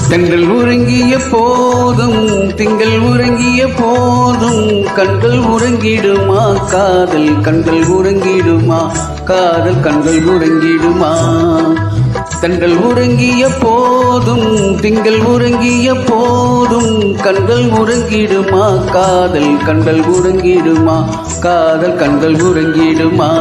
கண்கள் உறங்கிய போதும் திங்கள் உறங்கிய போதும் கண்கள் உறங்கிடுமா காதல் கண்கள் உறங்கிடுமா காதல் கண்கள் உறங்கிடுமா கண்கள் உறங்கிய போதும் திங்கள் உறங்கிய போதும் கண்கள் உறங்கிடுமா காதல் கண்கள் உறங்கிடுமா காதல் கண்கள் உறங்கிடுமா